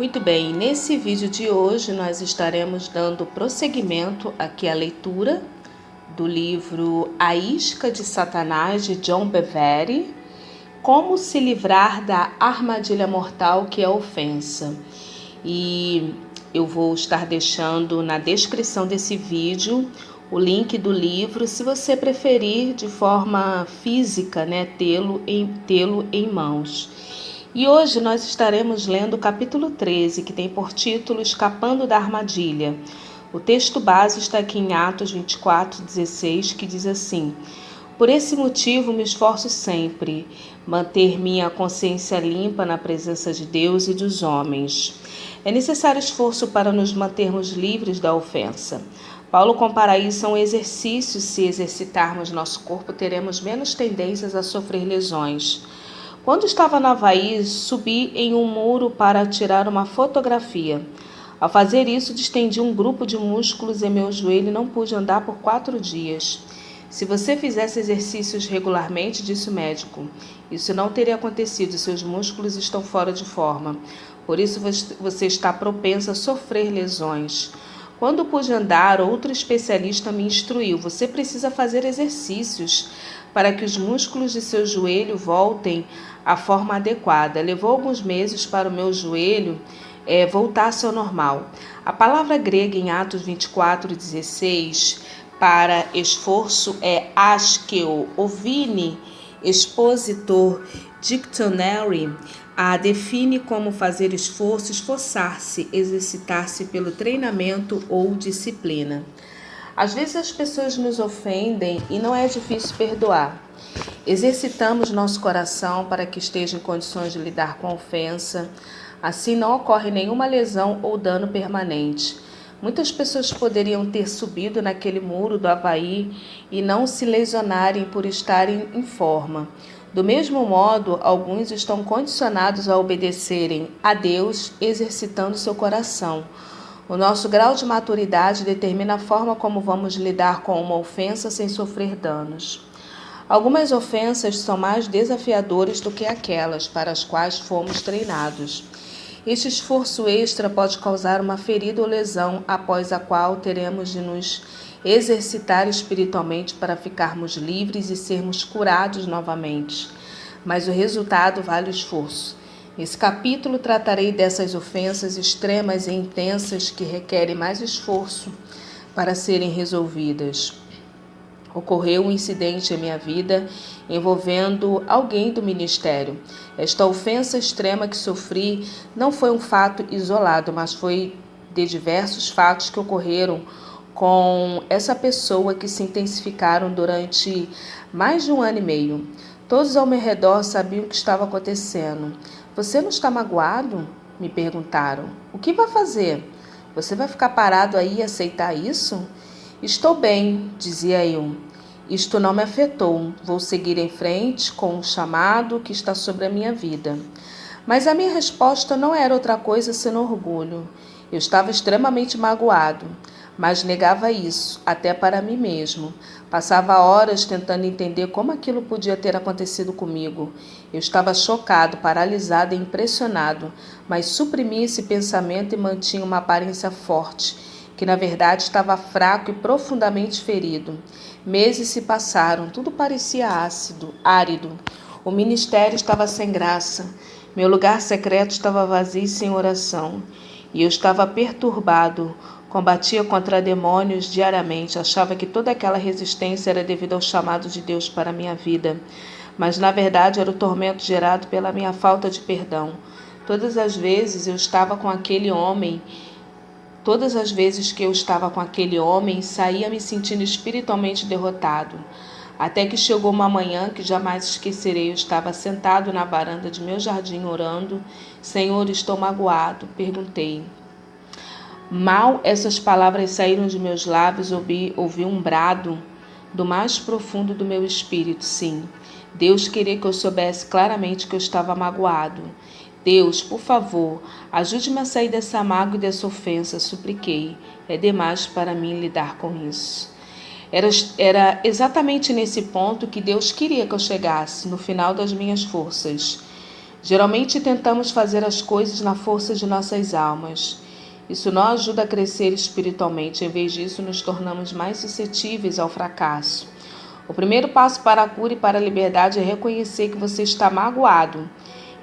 Muito bem, nesse vídeo de hoje nós estaremos dando prosseguimento aqui à leitura do livro A Isca de Satanás, de John Bevere, Como se livrar da armadilha mortal que é a ofensa. E eu vou estar deixando na descrição desse vídeo o link do livro, se você preferir de forma física, tê-lo em mãos. E hoje nós estaremos lendo o capítulo 13, que tem por título Escapando da Armadilha. O texto base está aqui em Atos 24:16, que diz assim: Por esse motivo me esforço sempre, manter minha consciência limpa na presença de Deus e dos homens. É necessário esforço para nos mantermos livres da ofensa. Paulo compara isso a um exercício. Se exercitarmos nosso corpo, teremos menos tendências a sofrer lesões. Quando estava no Havaí, subi em um muro para tirar uma fotografia. Ao fazer isso, distendi um grupo de músculos em meu joelho e não pude andar por 4 dias. Se você fizesse exercícios regularmente, disse o médico, isso não teria acontecido, seus músculos estão fora de forma. Por isso você está propenso a sofrer lesões. Quando pude andar, outro especialista me instruiu, você precisa fazer exercícios para que os músculos de seu joelho voltem à forma adequada. Levou alguns meses para o meu joelho voltasse ao normal. A palavra grega em Atos 24:16 para esforço é askeo. Ovine, expositor dictionary, a define como fazer esforço, esforçar-se, exercitar-se pelo treinamento ou disciplina. Às vezes as pessoas nos ofendem e não é difícil perdoar. Exercitamos nosso coração para que esteja em condições de lidar com a ofensa. Assim não ocorre nenhuma lesão ou dano permanente. Muitas pessoas poderiam ter subido naquele muro do Havaí e não se lesionarem por estarem em forma. Do mesmo modo, alguns estão condicionados a obedecerem a Deus, exercitando seu coração. O nosso grau de maturidade determina a forma como vamos lidar com uma ofensa sem sofrer danos. Algumas ofensas são mais desafiadoras do que aquelas para as quais fomos treinados. Este esforço extra pode causar uma ferida ou lesão, após a qual teremos de nos exercitar espiritualmente para ficarmos livres e sermos curados novamente. Mas o resultado vale o esforço. Nesse capítulo tratarei dessas ofensas extremas e intensas que requerem mais esforço para serem resolvidas. Ocorreu um incidente em minha vida envolvendo alguém do ministério. Esta ofensa extrema que sofri não foi um fato isolado, mas foi de diversos fatos que ocorreram com essa pessoa que se intensificaram durante mais de 1 ano e meio. Todos ao meu redor sabiam o que estava acontecendo. Você não está magoado? Me perguntaram. O que vai fazer? Você vai ficar parado aí e aceitar isso? Estou bem, dizia eu. Isto não me afetou. Vou seguir em frente com o chamado que está sobre a minha vida. Mas a minha resposta não era outra coisa senão orgulho. Eu estava extremamente magoado, mas negava isso, até para mim mesmo. Passava horas tentando entender como aquilo podia ter acontecido comigo. Eu estava chocado, paralisado e impressionado, mas suprimi esse pensamento e mantinha uma aparência forte, que na verdade estava fraco e profundamente ferido. Meses se passaram, tudo parecia árido. O ministério estava sem graça. Meu lugar secreto estava vazio e sem oração. E eu estava perturbado. Combatia contra demônios diariamente. Achava que toda aquela resistência era devido ao chamado de Deus para a minha vida. Mas na verdade era o tormento gerado pela minha falta de perdão. Todas as vezes que eu estava com aquele homem, saía me sentindo espiritualmente derrotado. Até que chegou uma manhã que jamais esquecerei. Eu estava sentado na varanda de meu jardim orando. Senhor, estou magoado. Perguntei. Mal essas palavras saíram de meus lábios, ouvi um brado do mais profundo do meu espírito. Sim, Deus queria que eu soubesse claramente que eu estava magoado. Deus, por favor, ajude-me a sair dessa mágoa e dessa ofensa, supliquei. É demais para mim lidar com isso. Era exatamente nesse ponto que Deus queria que eu chegasse, no final das minhas forças. Geralmente tentamos fazer as coisas na força de nossas almas. Isso não ajuda a crescer espiritualmente, em vez disso, nos tornamos mais suscetíveis ao fracasso. O primeiro passo para a cura e para a liberdade é reconhecer que você está magoado.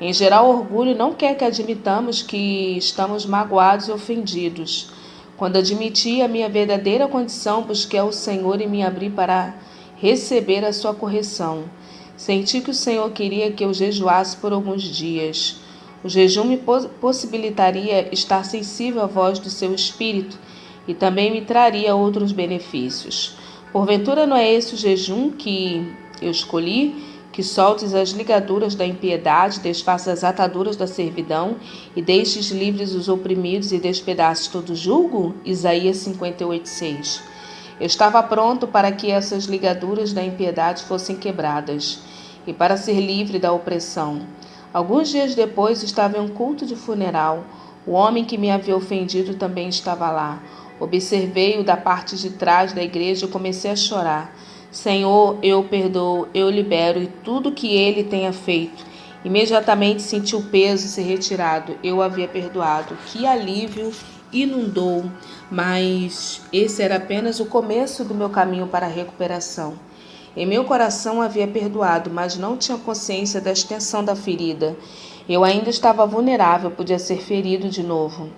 Em geral, o orgulho não quer que admitamos que estamos magoados e ofendidos. Quando admiti a minha verdadeira condição, busquei ao Senhor e me abri para receber a sua correção. Senti que o Senhor queria que eu jejuasse por alguns dias. O jejum me possibilitaria estar sensível à voz do seu espírito e também me traria outros benefícios. Porventura não é esse o jejum que eu escolhi? Que soltes as ligaduras da impiedade, desfaças as ataduras da servidão e deixes livres os oprimidos e despedaces todo jugo? Isaías 58:6. Eu estava pronto para que essas ligaduras da impiedade fossem quebradas e para ser livre da opressão. Alguns dias depois estava em um culto de funeral. O homem que me havia ofendido também estava lá. Observei-o da parte de trás da igreja e comecei a chorar. Senhor, eu perdoo, eu libero e tudo que ele tenha feito. Imediatamente senti o peso ser retirado. Eu havia perdoado. Que alívio inundou, mas esse era apenas o começo do meu caminho para a recuperação. Em meu coração havia perdoado, mas não tinha consciência da extensão da ferida. Eu ainda estava vulnerável, podia ser ferido de novo.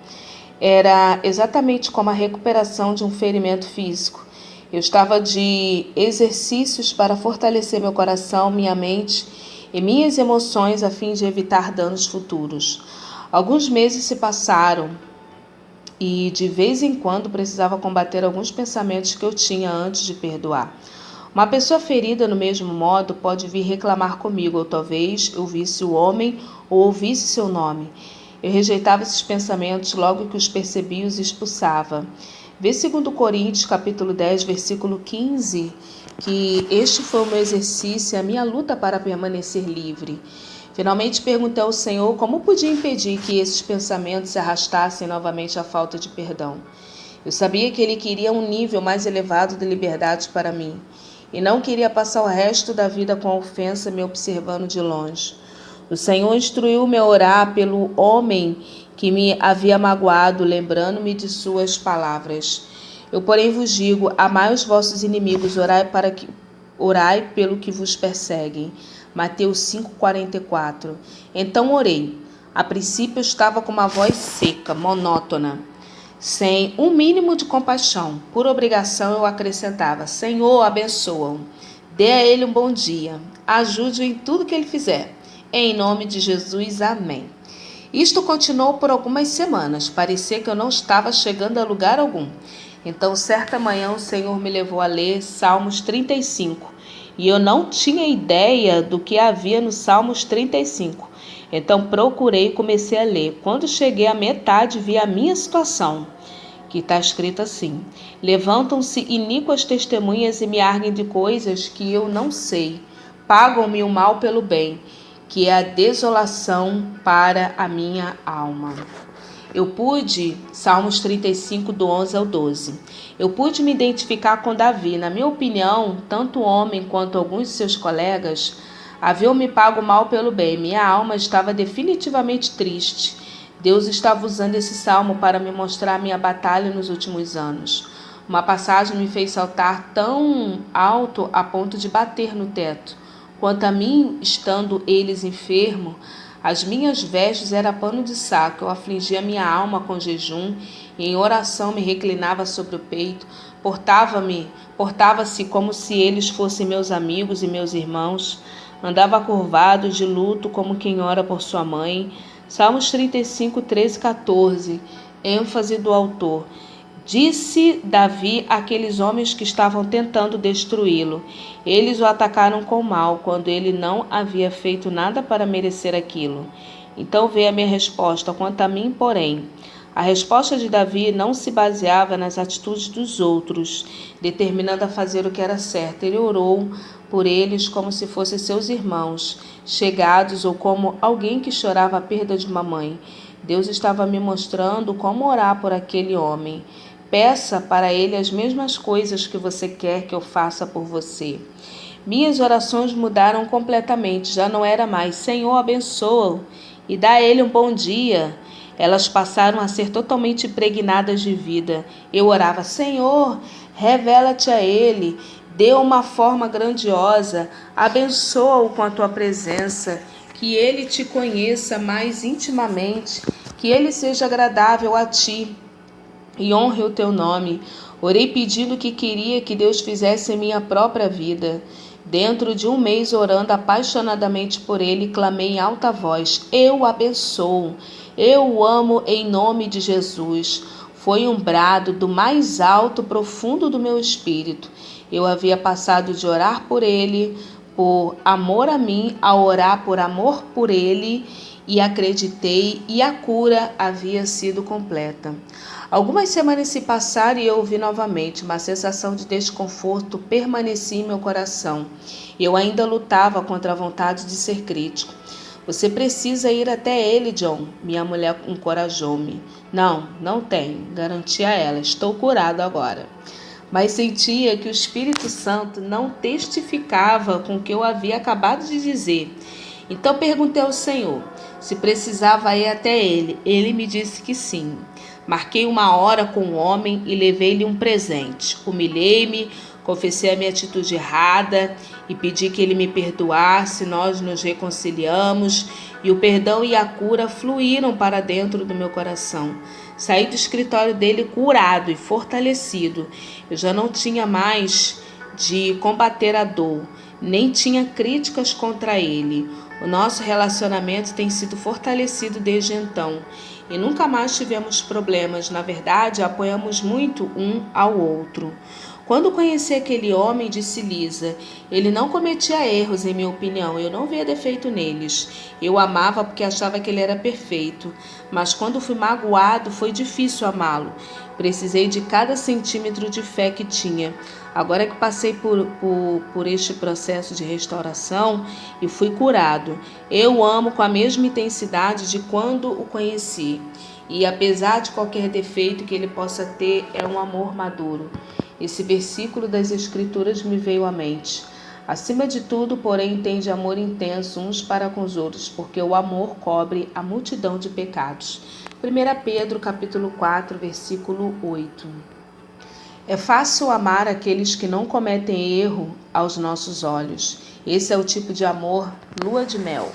Era exatamente como a recuperação de um ferimento físico. Eu estava de exercícios para fortalecer meu coração, minha mente e minhas emoções a fim de evitar danos futuros. Alguns meses se passaram e de vez em quando precisava combater alguns pensamentos que eu tinha antes de perdoar. Uma pessoa ferida no mesmo modo pode vir reclamar comigo, ou talvez eu visse o homem ou ouvisse seu nome. Eu rejeitava esses pensamentos logo que os percebia e os expulsava. Vê 2 Coríntios, capítulo 10, versículo 15, que este foi o meu exercício, a minha luta para permanecer livre. Finalmente perguntei ao Senhor como podia impedir que esses pensamentos se arrastassem novamente à falta de perdão. Eu sabia que Ele queria um nível mais elevado de liberdade para mim, e não queria passar o resto da vida com a ofensa me observando de longe. O Senhor instruiu-me a orar pelo homem que me havia magoado, lembrando-me de suas palavras. Eu, porém, vos digo, amai os vossos inimigos, orai pelo que vos perseguem. Mateus 5,44. Então orei. A princípio eu estava com uma voz seca, monótona, sem um mínimo de compaixão. Por obrigação eu acrescentava: Senhor, abençoa-o. Dê a ele um bom dia. Ajude-o em tudo que ele fizer. Em nome de Jesus, amém. Isto continuou por algumas semanas. Parecia que eu não estava chegando a lugar algum. Então, certa manhã, o Senhor me levou a ler Salmos 35. E eu não tinha ideia do que havia no Salmos 35. Então, procurei e comecei a ler. Quando cheguei à metade, vi a minha situação, que está escrito assim: levantam-se iníquas testemunhas e me arguem de coisas que eu não sei. Pagam-me o mal pelo bem, que é a desolação para a minha alma. Salmos 35, do 11 ao 12. Eu pude me identificar com Davi. Na minha opinião, tanto o homem quanto alguns de seus colegas haviam me pago mal pelo bem. Minha alma estava definitivamente triste. Deus estava usando esse salmo para me mostrar a minha batalha nos últimos anos. Uma passagem me fez saltar tão alto a ponto de bater no teto. Quanto a mim, estando eles enfermos, as minhas vestes eram pano de saco. Eu afligia minha alma com jejum e em oração me reclinava sobre o peito. Portava-se como se eles fossem meus amigos e meus irmãos. Andava curvado de luto como quem ora por sua mãe. Salmos 35, 13 e 14. ênfase do autor. Disse Davi àqueles homens que estavam tentando destruí-lo. Eles o atacaram com mal, quando ele não havia feito nada para merecer aquilo. Então veio a minha resposta, quanto a mim, porém. A resposta de Davi não se baseava nas atitudes dos outros, determinando a fazer o que era certo. Ele orou por eles como se fossem seus irmãos, chegados, ou como alguém que chorava a perda de uma mãe. Deus estava me mostrando como orar por aquele homem. Peça para ele as mesmas coisas que você quer que eu faça por você. Minhas orações mudaram completamente. Já não era mais Senhor, abençoa-o e dá a ele um bom dia. Elas passaram a ser totalmente impregnadas de vida. Eu orava: Senhor, revela-te a ele, dê uma forma grandiosa, abençoa-o com a tua presença, que ele te conheça mais intimamente, que ele seja agradável a ti e honre o teu nome. Orei pedindo o que queria que Deus fizesse em minha própria vida. Dentro de um mês, orando apaixonadamente por ele, clamei em alta voz: eu o abençoo, eu o amo em nome de Jesus. Foi um brado do mais alto, profundo do meu espírito. Eu havia passado de orar por ele, por amor a mim, a orar por amor por ele, e acreditei, e a cura havia sido completa. Algumas semanas se passaram e eu ouvi novamente. Uma sensação de desconforto permanecia em meu coração. Eu ainda lutava contra a vontade de ser crítico. Você precisa ir até ele, John. Minha mulher encorajou-me. Não tem, garanti a ela. Estou curado agora. Mas sentia que o Espírito Santo não testificava com o que eu havia acabado de dizer. Então perguntei ao Senhor se precisava ir até ele. Ele me disse que sim. Marquei uma hora com o homem e levei-lhe um presente. Humilhei-me, confessei a minha atitude errada e pedi que ele me perdoasse. Nós nos reconciliamos e o perdão e a cura fluíram para dentro do meu coração. Saí do escritório dele curado e fortalecido. Eu já não tinha mais de combater a dor, nem tinha críticas contra ele. O nosso relacionamento tem sido fortalecido desde então e nunca mais tivemos problemas. Na verdade, apoiamos muito um ao outro. Quando conheci aquele homem, disse Lisa, ele não cometia erros, em minha opinião. Eu não via defeito neles. Eu o amava porque achava que ele era perfeito. Mas quando fui magoado, foi difícil amá-lo. Precisei de cada centímetro de fé que tinha. Agora que passei por este processo de restauração e fui curado, eu o amo com a mesma intensidade de quando o conheci. E apesar de qualquer defeito que ele possa ter, é um amor maduro. Esse versículo das Escrituras me veio à mente. Acima de tudo, porém, tende amor intenso uns para com os outros, porque o amor cobre a multidão de pecados. 1 Pedro, capítulo 4, versículo 8. É fácil amar aqueles que não cometem erro aos nossos olhos. Esse é o tipo de amor lua de mel.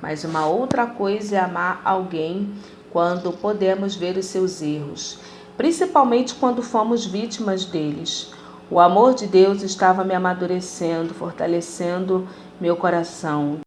Mas uma outra coisa é amar alguém quando podemos ver os seus erros, principalmente quando fomos vítimas deles. O amor de Deus estava me amadurecendo, fortalecendo meu coração.